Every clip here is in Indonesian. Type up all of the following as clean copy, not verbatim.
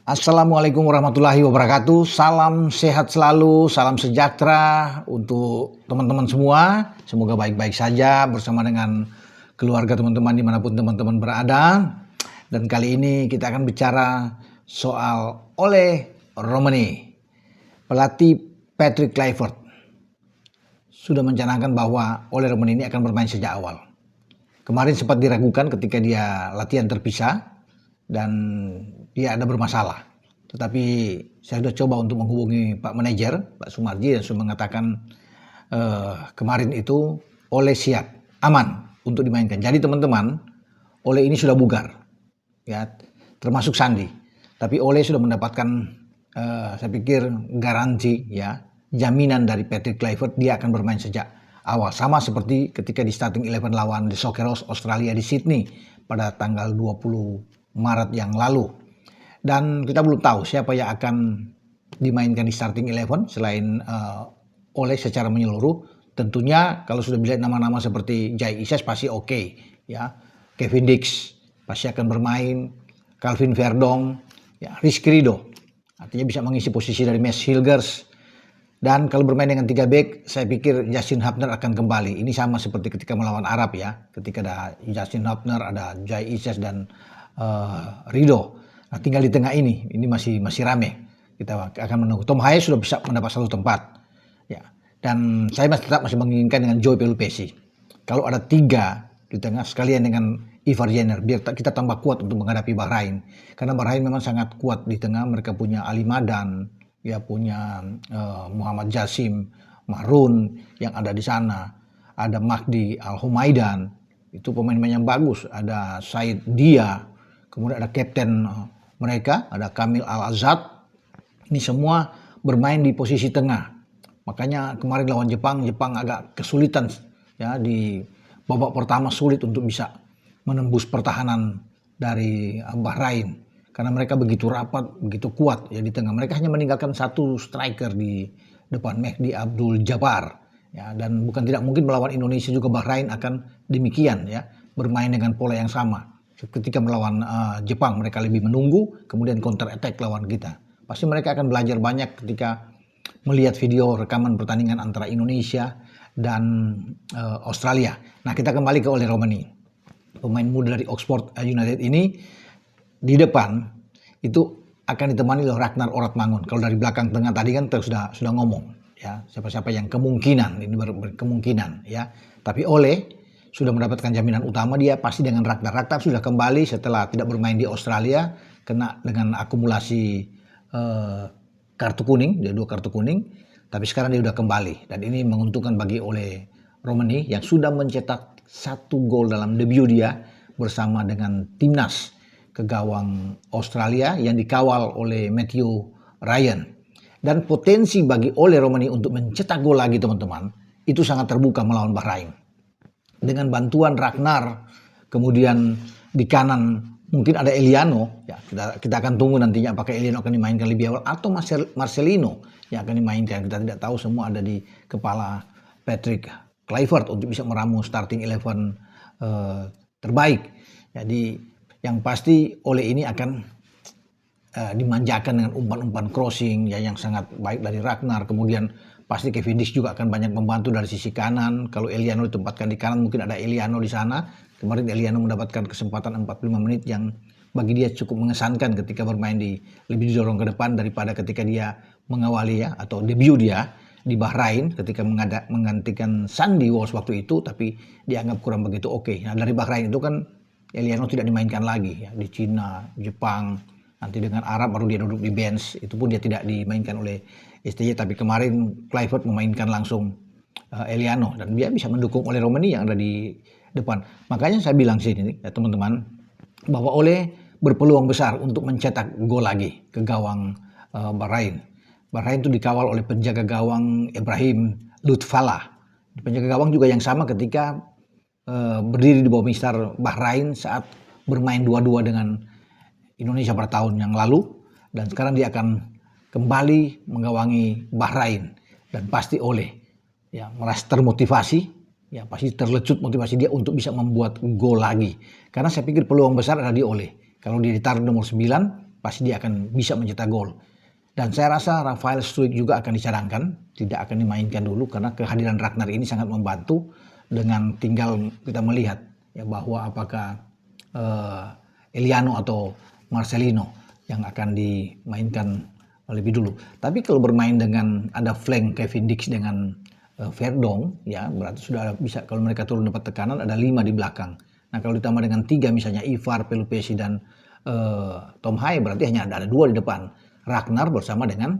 Assalamualaikum warahmatullahi wabarakatuh. Salam sehat selalu, salam sejahtera untuk teman-teman semua. Semoga baik-baik saja bersama dengan keluarga teman-teman dimanapun teman-teman berada. Dan kali ini kita akan bicara soal Ole Romani. Pelatih Patrick Kluivert sudah mencanangkan bahwa Ole Romani ini akan bermain sejak awal. Kemarin sempat diragukan ketika dia latihan terpisah dan dia ada bermasalah. Tetapi saya sudah coba untuk menghubungi Pak Manajer, Pak Sumarji, dan sudah mengatakan kemarin itu Ole siap, aman untuk dimainkan. Jadi teman-teman, Ole ini sudah bugar, ya, termasuk Sandi. Tapi Ole sudah mendapatkan, saya pikir garansi, ya, jaminan dari Patrick Kluivert dia akan bermain sejak awal. Sama seperti ketika di starting 11 lawan The Socceroos Australia di Sydney pada tanggal 20 Maret yang lalu. Dan kita belum tahu siapa yang akan dimainkan di starting 11 selain Ole secara menyeluruh. Tentunya kalau sudah dilihat nama-nama seperti Jai Ises pasti oke, ya. Kevin Dix pasti akan bermain, Calvin Verdong, ya, Rizky Ridho artinya bisa mengisi posisi dari Mads Hilgers. Dan kalau bermain dengan 3 back, saya pikir Justin Hubner akan kembali. Ini sama seperti ketika melawan Arab, ya. Ketika ada Justin Hubner, ada Jai Ises dan Ridho. Nah, tinggal di tengah ini masih rame. Kita akan menunggu. Tom Hayes sudah bisa mendapat satu tempat, ya. Dan saya masih menginginkan dengan Joey Pelupessy. Kalau ada 3 di tengah sekalian dengan Ivar Jenner, biar kita tambah kuat untuk menghadapi Bahrain. Karena Bahrain memang sangat kuat di tengah. Mereka punya Ali Madan, ya, punya Muhammad Jassim, Mahrun yang ada di sana. Ada Mahdi Al-Humaidan, itu pemain-pemain yang bagus. Ada Said Dia, kemudian ada kapten mereka, ada Kamil Al-Azad. Ini semua bermain di posisi tengah. Makanya kemarin lawan Jepang agak kesulitan, ya, di babak pertama sulit untuk bisa menembus pertahanan dari Bahrain. Karena mereka begitu rapat, begitu kuat, ya, di tengah. Mereka hanya meninggalkan satu striker di depan, Mehdi Abdul Jabbar. Ya, dan bukan tidak mungkin melawan Indonesia juga Bahrain akan demikian, ya, bermain dengan pola yang sama. Ketika melawan Jepang mereka lebih menunggu, kemudian counter attack lawan kita. Pasti mereka akan belajar banyak ketika melihat video rekaman pertandingan antara Indonesia dan Australia. Nah, kita kembali ke Ole Romani. Pemain muda dari Oxford United ini di depan itu akan ditemani oleh Ragnar Oratmangun. Kalau dari belakang tengah tadi kan sudah ngomong, ya, siapa-siapa yang kemungkinan, ini baru kemungkinan, ya. Tapi Ole sudah mendapatkan jaminan utama, dia pasti dengan Ragnar. Ragnar sudah kembali setelah tidak bermain di Australia, kena dengan akumulasi kartu kuning, dia 2 kartu kuning, tapi sekarang dia sudah kembali. Dan ini menguntungkan bagi Ole Romani yang sudah mencetak 1 gol dalam debut dia bersama dengan timnas ke gawang Australia yang dikawal oleh Matthew Ryan. Dan potensi bagi Ole Romani untuk mencetak gol lagi, teman-teman, itu sangat terbuka melawan Bahrain. Dengan bantuan Ragnar, kemudian di kanan mungkin ada Eliano, ya, kita akan tunggu nantinya apakah Eliano akan dimainkan lebih awal atau Marcelino yang akan dimainkan. Kita tidak tahu, semua ada di kepala Patrick Kluivert untuk bisa meramu starting 11 terbaik. Jadi yang pasti Ole ini akan dimanjakan dengan umpan-umpan crossing, ya, yang sangat baik dari Ragnar. Kemudian pasti Kevin Dix juga akan banyak membantu dari sisi kanan. Kalau Eliano ditempatkan di kanan, mungkin ada Eliano di sana. Kemarin Eliano mendapatkan kesempatan 45 menit yang bagi dia cukup mengesankan ketika bermain lebih didorong ke depan daripada ketika dia mengawali, ya, atau debut dia di Bahrain ketika menggantikan Sandy Walsh waktu itu, tapi dianggap kurang begitu oke. Nah, dari Bahrain itu kan Eliano tidak dimainkan lagi, ya, di Cina, Jepang, nanti dengan Arab baru dia duduk di bench. Itu pun dia tidak dimainkan oleh STY, tapi kemarin Kluivert memainkan langsung Eliano dan dia bisa mendukung Ole Romani yang ada di depan. Makanya saya bilang sini, ya, teman-teman, bahwa Ole berpeluang besar untuk mencetak gol lagi ke gawang Bahrain. Bahrain itu dikawal oleh penjaga gawang Ibrahim Lutfallah. Penjaga gawang juga yang sama ketika berdiri di bawah Mister Bahrain saat bermain 2-2 dengan Indonesia pada tahun yang lalu, dan sekarang dia akan kembali menggawangi Bahrain. Dan pasti Ole, ya, merasa termotivasi, ya, pasti terlecut motivasi dia untuk bisa membuat gol lagi. Karena saya pikir peluang besar ada di Ole. Kalau dia ditaruh nomor 9, pasti dia akan bisa mencetak gol. Dan saya rasa Rafael Struijk juga akan dicadangkan, tidak akan dimainkan dulu karena kehadiran Ragnar ini sangat membantu. Dengan tinggal kita melihat ya bahwa apakah Eliano atau Marcelino yang akan dimainkan lebih dulu. Tapi kalau bermain dengan ada flank Kevin Dix dengan Verdong, ya berarti sudah bisa kalau mereka turun dapat tekanan ada 5 di belakang. Nah kalau ditambah dengan 3 misalnya Ivar, Pelupessy dan Tom Hai berarti hanya ada 2 di depan. Ragnar bersama dengan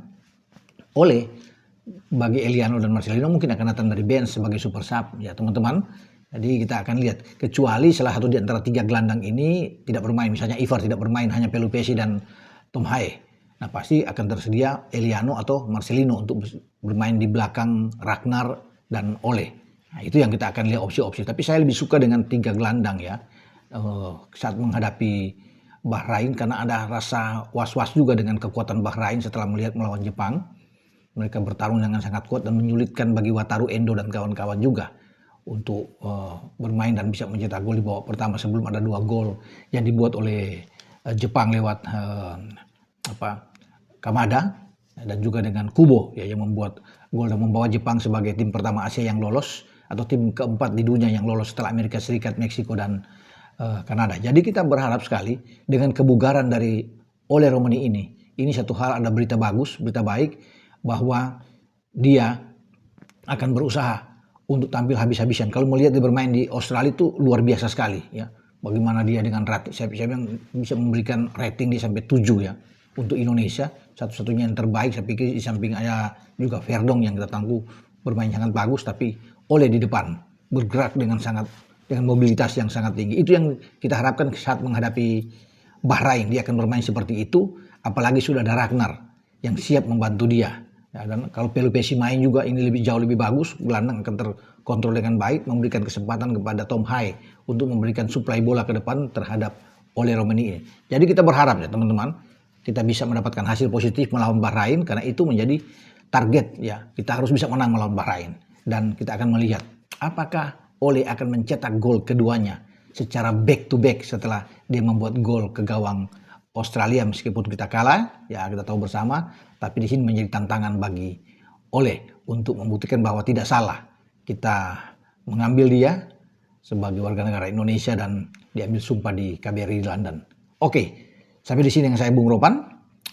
Ole. Bagi Eliano dan Marcelino mungkin akan datang dari bench sebagai super sub ya teman-teman. Jadi kita akan lihat kecuali salah satu di antara 3 gelandang ini tidak bermain, misalnya Ivar tidak bermain, hanya Pelupessy dan Tom Hai. Nah pasti akan tersedia Eliano atau Marcelino untuk bermain di belakang Ragnar dan Ole. Nah itu yang kita akan lihat opsi-opsi. Tapi saya lebih suka dengan 3 gelandang ya saat menghadapi Bahrain karena ada rasa was-was juga dengan kekuatan Bahrain setelah melihat melawan Jepang. Mereka bertarung dengan sangat kuat dan menyulitkan bagi Wataru Endo dan kawan-kawan juga untuk bermain dan bisa mencetak gol di babak pertama sebelum ada 2 gol yang dibuat oleh Jepang lewat Kamada dan juga dengan Kubo ya, yang membuat gol dan membawa Jepang sebagai tim pertama Asia yang lolos atau tim keempat di dunia yang lolos setelah Amerika Serikat, Meksiko dan Kanada. Jadi kita berharap sekali dengan kebugaran dari Ole Romani ini satu hal, ada berita bagus, berita baik bahwa dia akan berusaha untuk tampil habis-habisan. Kalau melihat dia bermain di Australia itu luar biasa sekali ya. Bagaimana dia dengan rating, saya bisa memberikan rating dia sampai 7 ya. Untuk Indonesia satu-satunya yang terbaik saya pikir, di samping ada juga Verdong yang kita tahu bermain sangat bagus, tapi Ole di depan bergerak dengan mobilitas yang sangat tinggi. Itu yang kita harapkan saat menghadapi Bahrain, dia akan bermain seperti itu, apalagi sudah ada Ragnar yang siap membantu dia. Ya, dan kalau Pelupessy main juga ini jauh lebih bagus, gelandang akan terkontrol dengan baik, memberikan kesempatan kepada Tom Hai untuk memberikan suplai bola ke depan terhadap Ole Romani ini. Jadi kita berharap ya teman-teman, kita bisa mendapatkan hasil positif melawan Bahrain karena itu menjadi target ya. Kita harus bisa menang melawan Bahrain dan kita akan melihat apakah Ole akan mencetak gol keduanya secara back to back setelah dia membuat gol ke gawang Australia. Meskipun kita kalah, ya kita tahu bersama, tapi di sini menjadi tantangan bagi Ole untuk membuktikan bahwa tidak salah kita mengambil dia sebagai warga negara Indonesia dan diambil sumpah di KBRI di London. Oke, sampai di sini yang saya Bung Ropan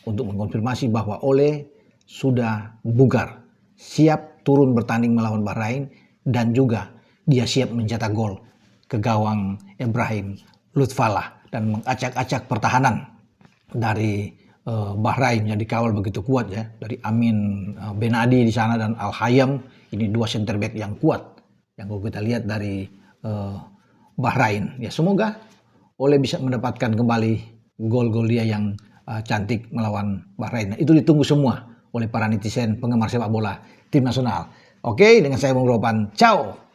untuk mengkonfirmasi bahwa Ole sudah bugar, siap turun bertanding melawan Bahrain dan juga dia siap mencetak gol ke gawang Ibrahim Lutfallah dan mengacak-acak pertahanan dari Bahrain yang dikawal begitu kuat ya, dari Amin Benadi di sana dan Al Hayam, ini 2 center back yang kuat yang kalau kita lihat dari Bahrain ya. Semoga Ole bisa mendapatkan kembali gol-gol dia yang cantik melawan Bahrain. Nah, itu ditunggu semua oleh para netizen penggemar sepak bola tim nasional. Oke, dengan saya Bung Ropan, ciao.